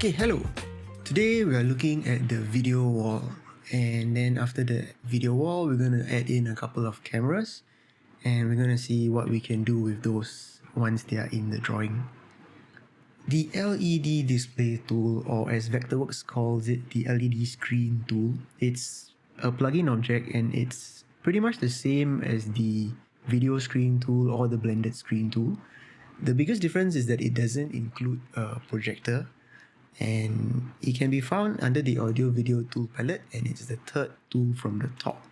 Okay, hello. Today we are looking at the video wall, and then after the video wall we're going to add in a couple of cameras and we're going to see what we can do with those once they are in the drawing. The LED display tool, or as Vectorworks calls it, the LED screen tool, it's a plugin object and it's pretty much the same as the video screen tool or the blended screen tool. The biggest difference is that it doesn't include a projector, and it can be found under the audio video tool palette, and it's the third tool from the top.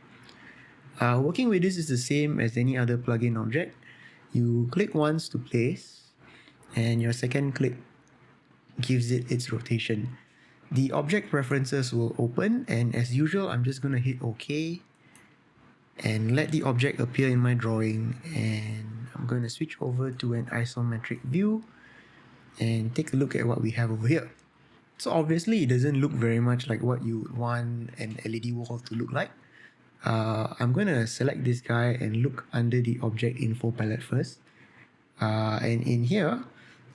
Working with this is the same as any other plugin object. You click once to place, and your second click gives it its rotation. The object preferences will open, and as usual I'm just going to hit OK and let the object appear in my drawing, and I'm going to switch over to an isometric view and take a look at what we have over here. So obviously it doesn't look very much like what you would want an LED wall to look like. I'm going to select this guy and look under the object info palette first. And in here,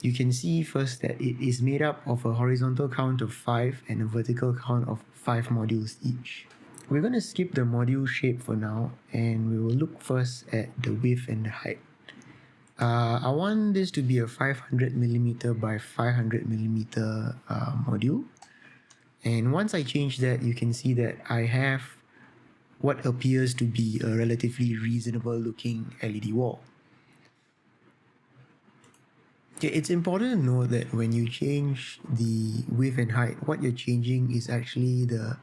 you can see first that it is made up of a horizontal count of 5 and a vertical count of 5 modules each. We're going to skip the module shape for now, and we will look first at the width and the height. I want this to be a 500mm by 500mm module, and once I change that, you can see that I have what appears to be a relatively reasonable looking LED wall. Okay, it's important to know that when you change the width and height, what you're changing is actually the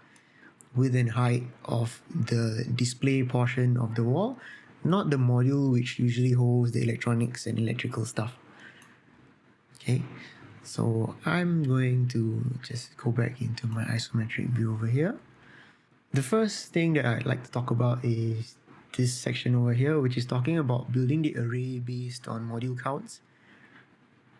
width and height of the display portion of the wall, not the module which usually holds the electronics and electrical stuff. Okay, so I'm going to just go back into my isometric view over here. The first thing that I'd like to talk about is this section over here, which is talking about building the array based on module counts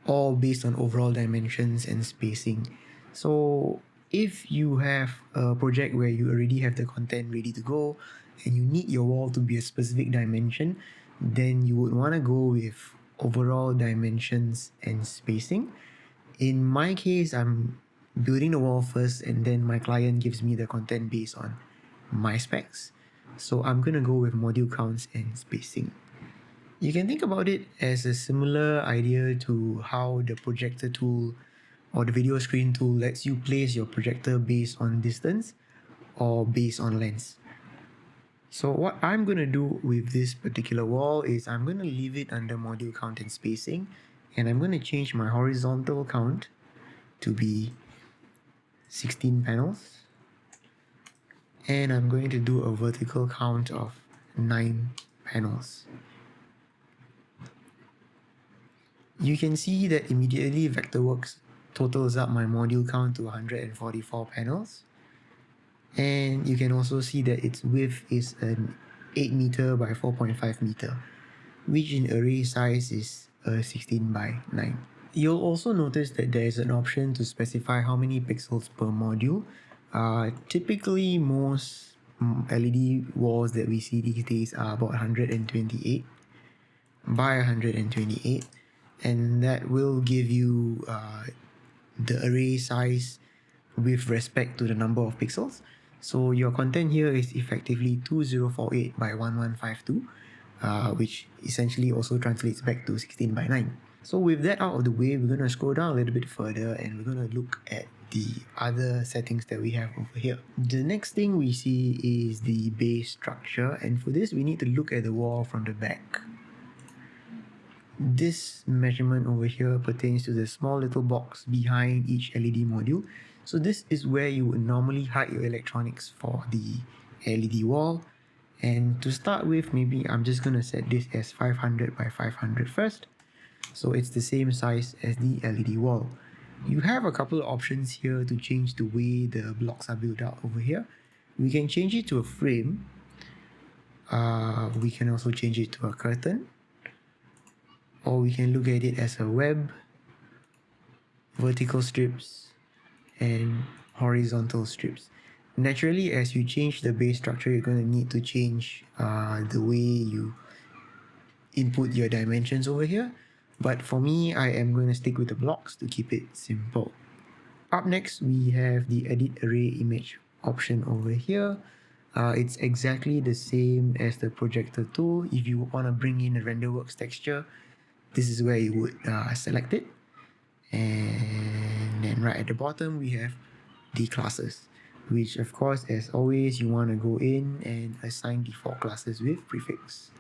or based on overall dimensions and spacing. So if you have a project where you already have the content ready to go and you need your wall to be a specific dimension, then you would want to go with overall dimensions and spacing. In my case, I'm building the wall first and then my client gives me the content based on my specs. So I'm going to go with module counts and spacing. You can think about it as a similar idea to how the projector tool or the video screen tool lets you place your projector based on distance or based on length. So what I'm going to do with this particular wall is I'm going to leave it under module count and spacing, and I'm going to change my horizontal count to be 16 panels, and I'm going to do a vertical count of 9 panels. You can see that immediately Vectorworks totals up my module count to 144 panels. And you can also see that its width is an 8 meter by 4.5 meter, which in array size is a 16 by 9. You'll also notice that there is an option to specify how many pixels per module. Typically, most LED walls that we see these days are about 128 by 128, and that will give you the array size with respect to the number of pixels. So your content here is effectively 2048 by 1152, which essentially also translates back to 16 by 9. So with that out of the way, we're going to scroll down a little bit further and we're going to look at the other settings that we have over here. The next thing we see is the base structure, and for this we need to look at the wall from the back. This measurement over here pertains to the small little box behind each LED module. So this is where you would normally hide your electronics for the LED wall. And to start with, maybe I'm just going to set this as 500 by 500 first. So it's the same size as the LED wall. You have a couple of options here to change the way the blocks are built out over here. We can change it to a frame. We can also change it to a curtain. Or we can look at it as a web, vertical strips, and horizontal strips. Naturally, as you change the base structure, you're going to need to change the way you input your dimensions over here. But for me, I am going to stick with the blocks to keep it simple. Up next, we have the edit array image option over here. It's exactly the same as the projector tool. If you want to bring in a Renderworks texture, this is where you would select it. And then right at the bottom, we have the classes, which of course, as always, you want to go in and assign default classes with prefix.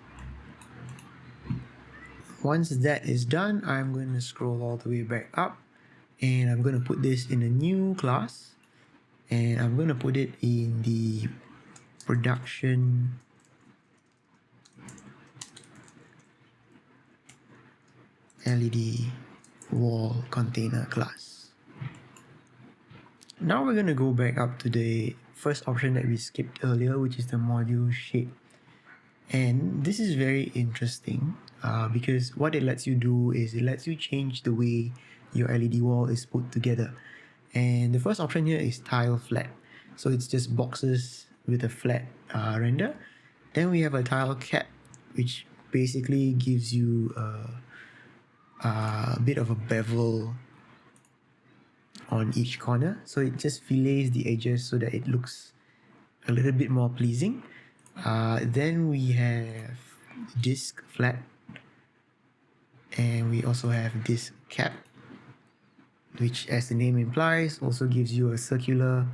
Once that is done, I'm going to scroll all the way back up and I'm going to put this in a new class and I'm going to put it in the production LED wall container class. Now we're going to go back up to the first option that we skipped earlier, which is the module shape. And this is very interesting because what it lets you do is it lets you change the way your LED wall is put together. And the first option here is tile flat. So it's just boxes with a flat render. Then we have a tile cap, which basically gives you a bit of a bevel on each corner. So it just fillets the edges so that it looks a little bit more pleasing. Then we have disc flat and we also have disc cap, which as the name implies also gives you a circular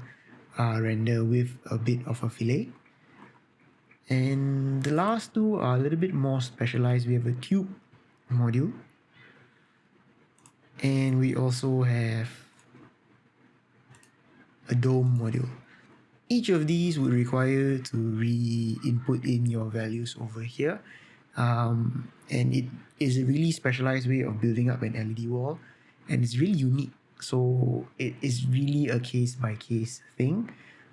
render with a bit of a fillet. And the last two are a little bit more specialized. We have a tube module and we also have a dome module. Each of these would require to re-input in your values over here. And it is a really specialized way of building up an LED wall and it's really unique. So it is really a case-by-case thing.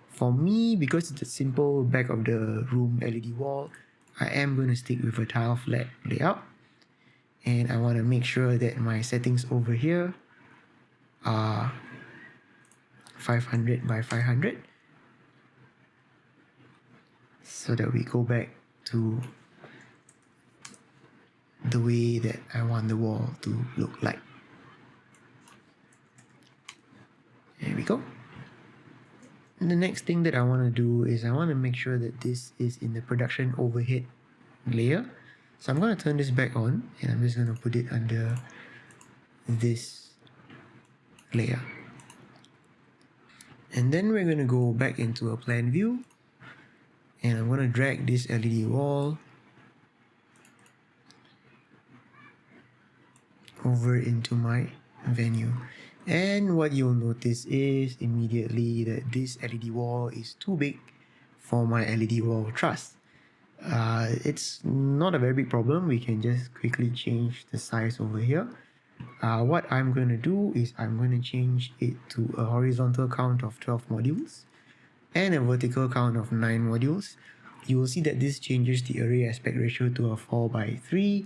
For me, because it's a simple back of the room LED wall, I am going to stick with a tile flat layout. And I want to make sure that my settings over here are 500 by 500. So that we go back to the way that I want the wall to look like. There we go. And the next thing that I want to do is I want to make sure that this is in the production overhead layer. So I'm going to turn this back on and I'm just going to put it under this layer. And then we're going to go back into a plan view and I'm going to drag this LED wall over into my venue. And what you'll notice is immediately that this LED wall is too big for my LED wall truss. It's not a very big problem. We can just quickly change the size over here. What I'm going to do is I'm going to change it to a horizontal count of 12 modules and a vertical count of 9 modules. You will see that this changes the array aspect ratio to a 4:3,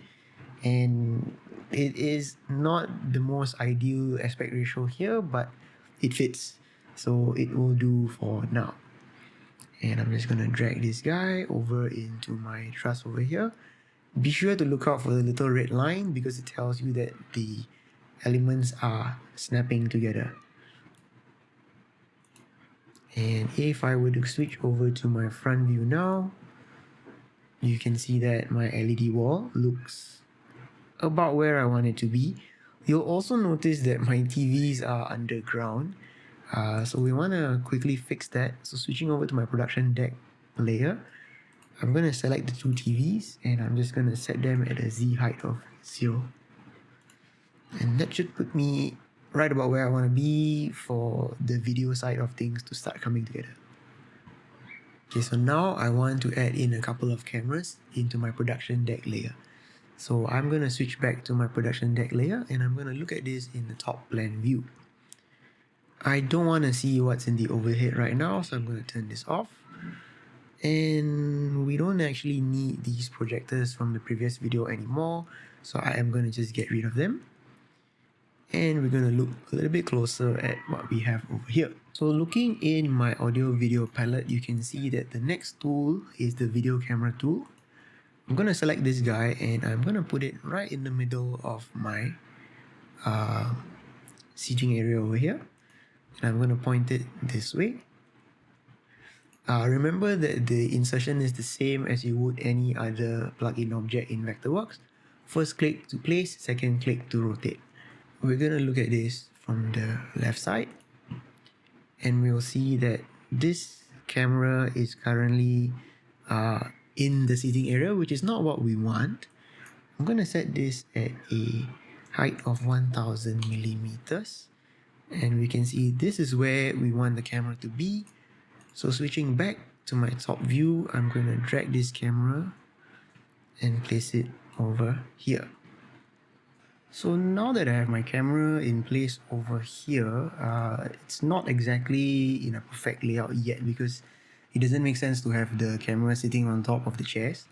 and it is not the most ideal aspect ratio here, but it fits, so it will do for now. And I'm just gonna drag this guy over into my truss over here. Be sure to look out for the little red line because it tells you that the elements are snapping together. And if I were to switch over to my front view now, you can see that my LED wall looks about where I want it to be. You'll also notice that my TVs are underground. So we want to quickly fix that. So switching over to my production deck layer, I'm going to select the two TVs and I'm just going to set them at a Z height of 0. And that should put me right about where I want to be for the video side of things to start coming together. Okay, so now I want to add in a couple of cameras into my production deck layer. So I'm going to switch back to my production deck layer and I'm going to look at this in the top plan view. I don't want to see what's in the overhead right now, so I'm going to turn this off. And we don't actually need these projectors from the previous video anymore, so I am going to just get rid of them. And we're going to look a little bit closer at what we have over here. So looking in my audio video palette, you can see that the next tool is the video camera tool. I'm going to select this guy and I'm going to put it right in the middle of my seating area over here. and I'm going to point it this way. Remember that the insertion is the same as you would any other plugin object in Vectorworks. First click to place, second click to rotate. We're going to look at this from the left side, and we'll see that this camera is currently in the seating area, which is not what we want. I'm going to set this at a height of 1000 millimeters, and we can see this is where we want the camera to be. So switching back to my top view, I'm going to drag this camera and place it over here. So now that I have my camera in place over here, it's not exactly in a perfect layout yet because it doesn't make sense to have the camera sitting on top of the chairs.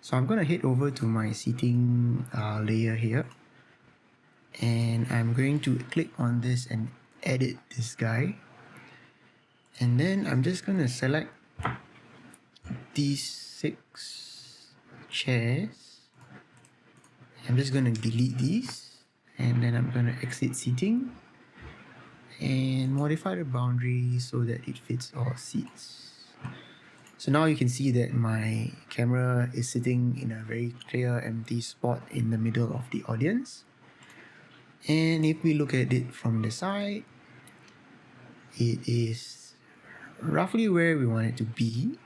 So I'm going to head over to my seating layer here, and I'm going to click on this and edit this guy. And then I'm just going to select these 6 chairs. I'm just going to delete these, and then I'm going to exit seating and modify the boundary so that it fits all seats. So now you can see that my camera is sitting in a very clear empty spot in the middle of the audience. And if we look at it from the side, it is roughly where we want it to be.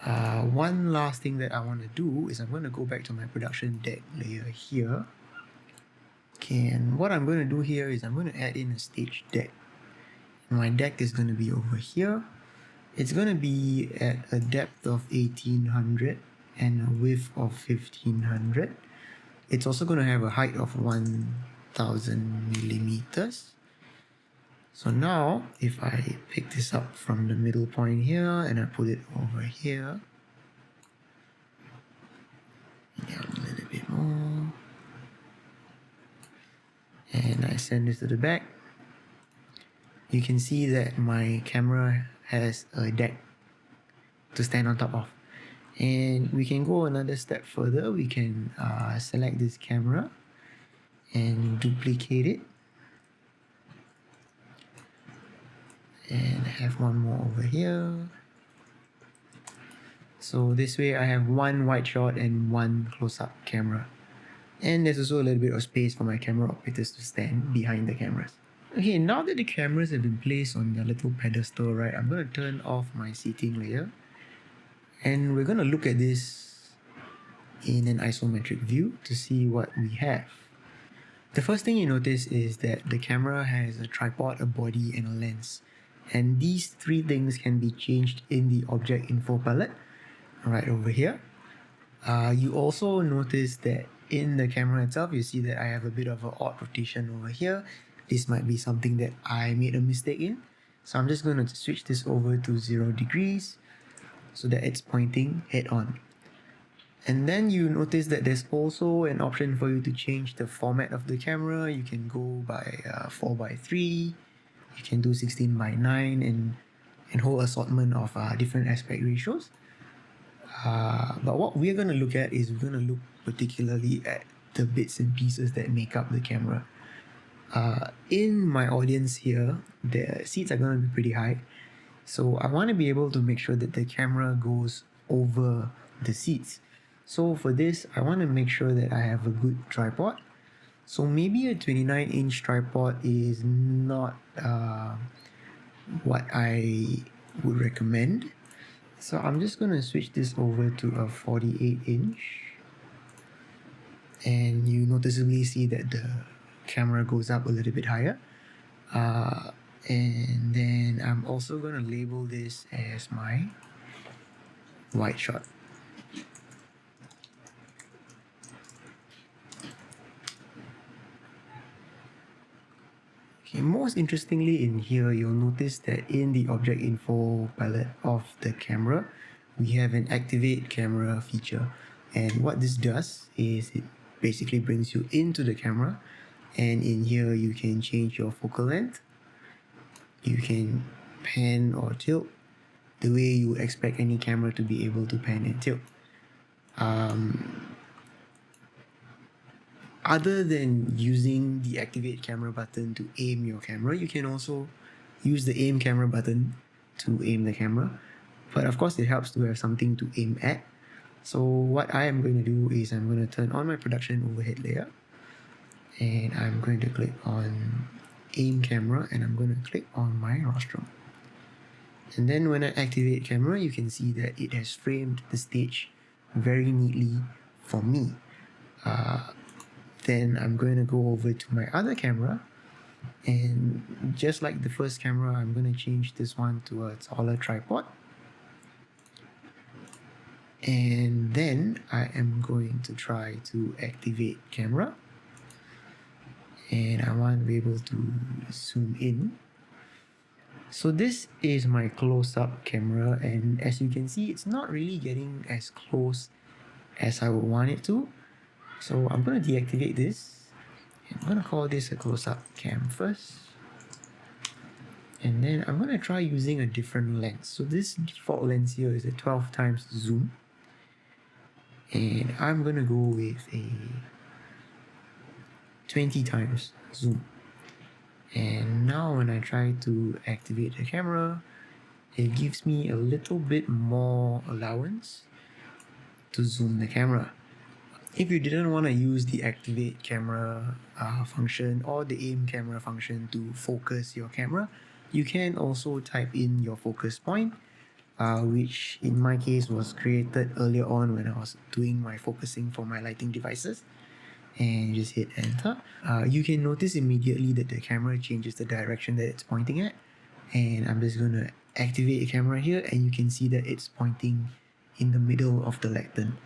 One last thing that I want to do is I'm going to go back to my production deck layer here. Okay, and what I'm going to do here is I'm going to add in a stage deck. My deck is going to be over here. It's going to be at a depth of 1800 and a width of 1500. It's also going to have a height of 1000 millimeters. So now, if I pick this up from the middle point here and I put it over here, down a little bit more, and I send this to the back, you can see that my camera has a deck to stand on top of. And we can go another step further. We can select this camera and duplicate it. And I have one more over here. So this way I have one wide shot and one close-up camera. And there's also a little bit of space for my camera operators to stand behind the cameras. Okay, now that the cameras have been placed on their little pedestal, right, I'm going to turn off my seating layer. And we're going to look at this in an isometric view to see what we have. The first thing you notice is that the camera has a tripod, a body, and a lens. And these 3 things can be changed in the object info palette right over here. You also notice that in the camera itself, you see that I have a bit of an odd rotation over here. This might be something that I made a mistake in. So I'm just going to switch this over to 0 degrees so that it's pointing head on. And then you notice that there's also an option for you to change the format of the camera. You can go by 4:3, you can do 16:9, and whole assortment of different aspect ratios. But what we're going to look at is we're going to look particularly at the bits and pieces that make up the camera. In my audience here, the seats are going to be pretty high. So I want to be able to make sure that the camera goes over the seats. So for this, I want to make sure that I have a good tripod. So maybe a 29-inch tripod is not what I would recommend. So I'm just going to switch this over to a 48-inch. And you noticeably see that the camera goes up a little bit higher. And then I'm also going to label this as my wide shot. Okay, most interestingly in here, you'll notice that in the object info palette of the camera, we have an activate camera feature. And what this does is it basically brings you into the camera, and in here you can change your focal length. You can pan or tilt the way you would expect any camera to be able to pan and tilt. Other than using the activate camera button to aim your camera, you can also use the aim camera button to aim the camera, but of course it helps to have something to aim at. So what I am going to do is I'm going to turn on my production overhead layer, and I'm going to click on aim camera, and I'm going to click on my rostrum. And then when I activate camera, you can see that it has framed the stage very neatly for me. Then I'm going to go over to my other camera, and just like the first camera, I'm going to change this one to a taller tripod. And then I am going to try to activate camera, and I want to be able to zoom in. So this is my close-up camera, and as you can see, it's not really getting as close as I would want it to. So I'm going to deactivate this. I'm going to call this a close-up cam first. And then I'm going to try using a different lens. So this default lens here is a 12 times zoom. And I'm going to go with a 20 times zoom. And now when I try to activate the camera, it gives me a little bit more allowance to zoom the camera. If you didn't want to use the activate camera function or the aim camera function to focus your camera, you can also type in your focus point, which in my case was created earlier on when I was doing my focusing for my lighting devices. And just hit enter. You can notice immediately that the camera changes the direction that it's pointing at. And I'm just going to activate the camera here, and you can see that it's pointing in the middle of the lectern.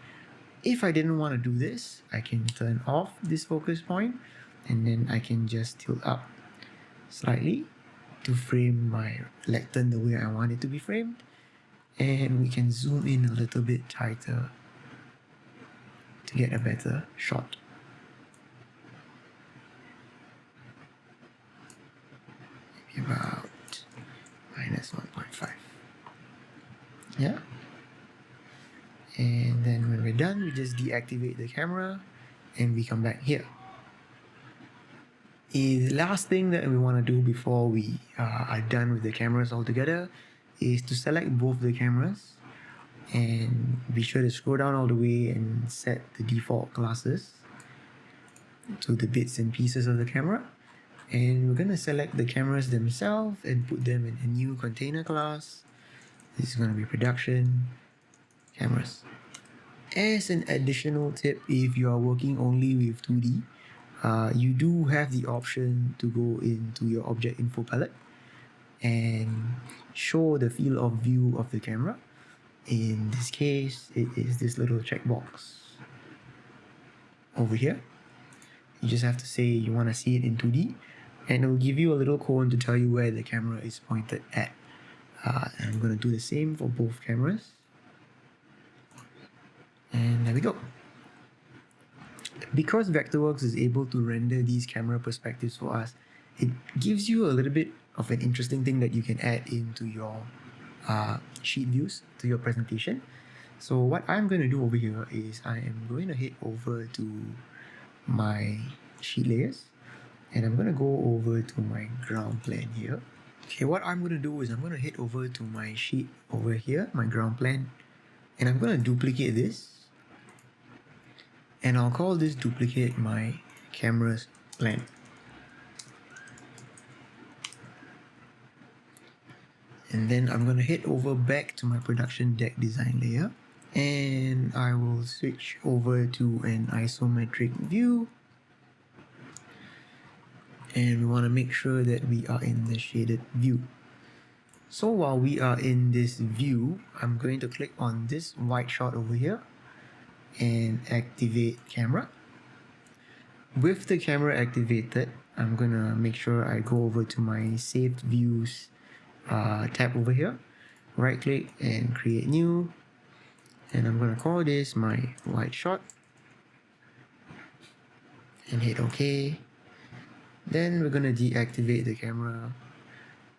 If I didn't want to do this, I can turn off this focus point, and then I can just tilt up slightly to frame my lectern the way I want it to be framed. And we can zoom in a little bit tighter to get a better shot. Maybe about minus 1.5. Yeah. And then when we're done, we just deactivate the camera and we come back here. The last thing that we want to do before we are done with the cameras altogether is to select both the cameras and be sure to scroll down all the way and set the default classes to the bits and pieces of the camera. And we're going to select the cameras themselves and put them in a new container class. This is going to be production cameras. As an additional tip, if you are working only with 2D, you do have the option to go into your object info palette and show the field of view of the camera. In this case, it is this little checkbox over here. You just have to say you want to see it in 2D, and it will give you a little cone to tell you where the camera is pointed at. And I'm going to do the same for both cameras. And there we go. Because Vectorworks is able to render these camera perspectives for us, it gives you a little bit of an interesting thing that you can add into your sheet views to your presentation. So what I'm going to do over here is I am going to head over to my sheet layers, and I'm going to go over to my ground plane here. Okay, what I'm going to do is I'm going to head over to my sheet over here, my ground plane, and I'm going to duplicate this. And I'll call this duplicate my camera's plane. And then I'm going to head over back to my production deck design layer, and I will switch over to an isometric view. And we want to make sure that we are in the shaded view. So while we are in this view, I'm going to click on this white shot over here and activate camera. With the camera activated, I'm gonna make sure I go over to my saved views tab over here, right click and create new, and I'm gonna call this my white shot and hit OK. Then we're gonna deactivate the camera,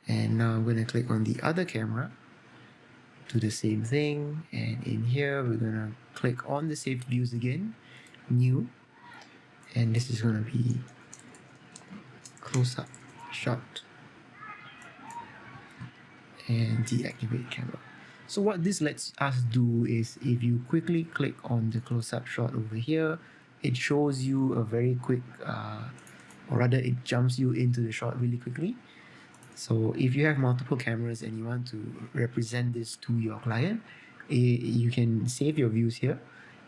and now I'm gonna click on the other camera, do the same thing, and in here we're gonna click on the saved views again, new, and this is gonna be close-up shot. and deactivate camera. So what this lets us do is, if you quickly click on the close-up shot over here, it shows you a very quick, or rather it jumps you into the shot really quickly. So if you have multiple cameras and you want to represent this to your client, you can save your views here,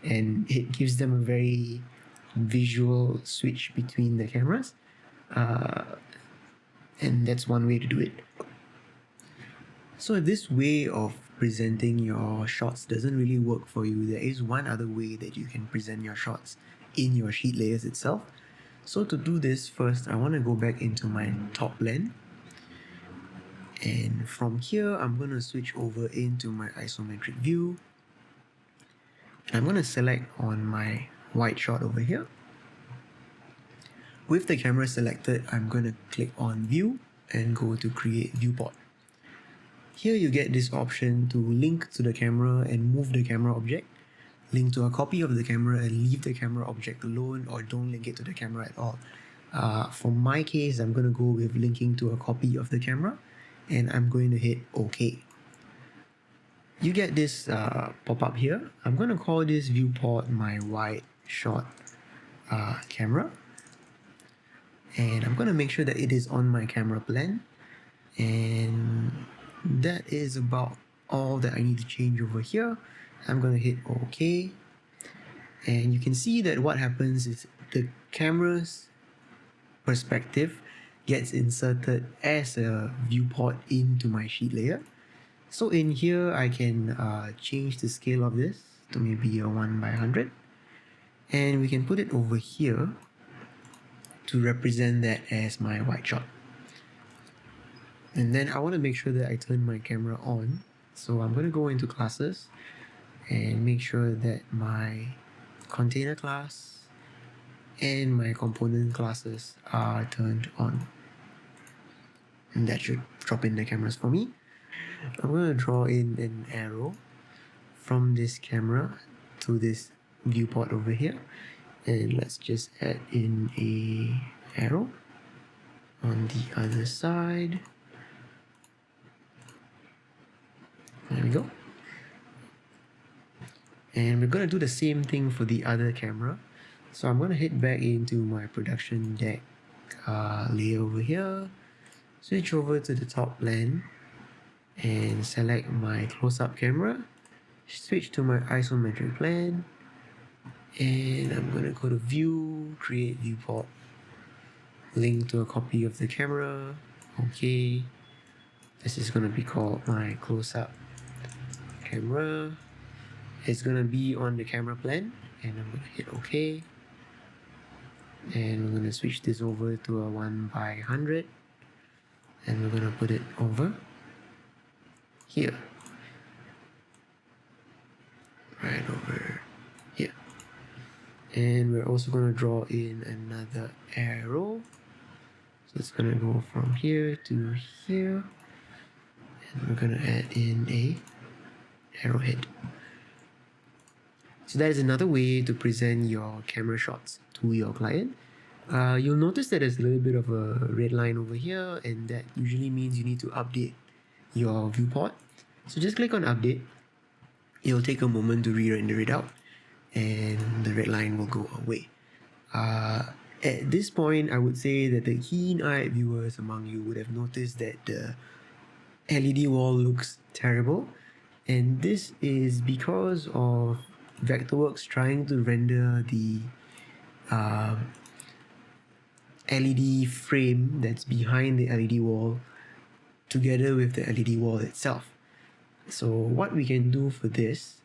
and it gives them a very visual switch between the cameras. And that's one way to do it. So if this way of presenting your shots doesn't really work for you, there is one other way that you can present your shots in your sheet layers itself. So to do this, first I want to go back into my top blend, and from here I'm going to switch over into my isometric view. I'm going to select on my white shot over here. With the camera selected, I'm going to click on View and go to Create Viewport. Here you get this option to link to the camera and move the camera object, link to a copy of the camera and leave the camera object alone, or don't link it to the camera at all. For my case, I'm going to go with linking to a copy of the camera, and I'm going to hit OK. You get this pop-up here. I'm going to call this viewport my wide shot camera, and I'm going to make sure that it is on my camera blend, and that is about all that I need to change over here. I'm going to hit OK, and you can see that what happens is the camera's perspective gets inserted as a viewport into my sheet layer. So in here I can change the scale of this to maybe a 1/100, and we can put it over here to represent that as my wide shot. And then I want to make sure that I turn my camera on, so I'm going to go into classes and make sure that my container class and my component classes are turned on, and that should drop in the cameras for me. I'm going to draw in an arrow from this camera to this viewport over here, and let's just add in a arrow on the other side. There we go. And we're going to do the same thing for the other camera. So I'm going to head back into my production deck layer over here, switch over to the top blend, and select my close-up camera, switch to my isometric blend, and I'm going to go to View, Create Viewport, link to a copy of the camera. Okay, this is going to be called my close-up camera. It's going to be on the camera blend, and I'm going to hit OK, and we're going to switch this over to a 1/100, and we're going to put it over here, right over here. And we're also going to draw in another arrow, so it's going to go from here to here, and we're going to add in a arrowhead. So that is another way to present your camera shots to your client. You'll notice that there's a little bit of a red line over here, and that usually means you need to update your viewport. So just click on update. It'll take a moment to re-render it out, and the red line will go away. At this point, I would say that the keen-eyed viewers among you would have noticed that the LED wall looks terrible, and this is because of Vectorworks trying to render the LED frame that's behind the LED wall together with the LED wall itself. So what we can do for this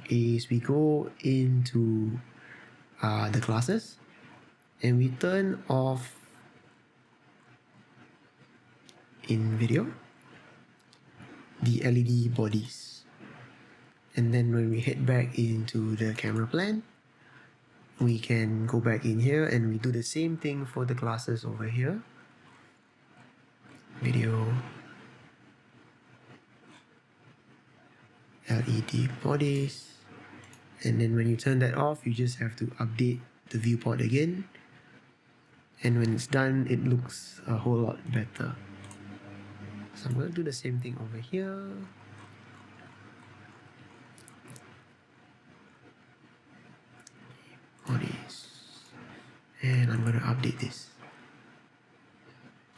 is we go into the classes, and we turn off in video the LED bodies. And then when we head back into the camera plan, we can go back in here and we do the same thing for the classes over here. Video, LED bodies, and then when you turn that off, you just have to update the viewport again, and when it's done, it looks a whole lot better. So I'm going to do the same thing over here. Bodies. And I'm going to update this.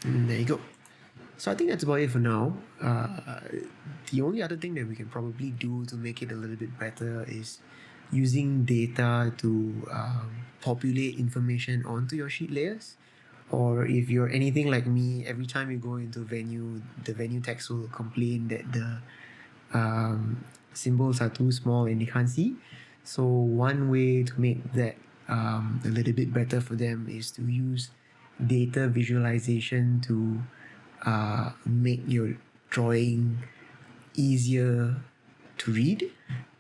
And there you go. So I think that's about it for now. The only other thing that we can probably do to make it a little bit better is using data to populate information onto your sheet layers. Or if you're anything like me, every time you go into venue, the venue text will complain that the symbols are too small and they can't see. So one way to make that a little bit better for them is to use data visualization to make your drawing easier to read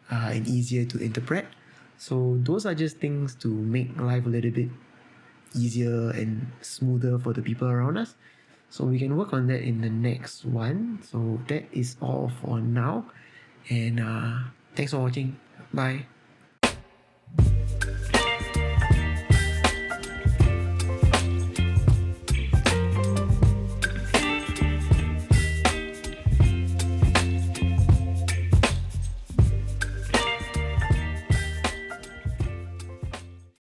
and easier to interpret. So those are just things to make life a little bit easier and smoother for the people around us. So we can work on that in the next one. So that is all for now. And thanks for watching. Bye.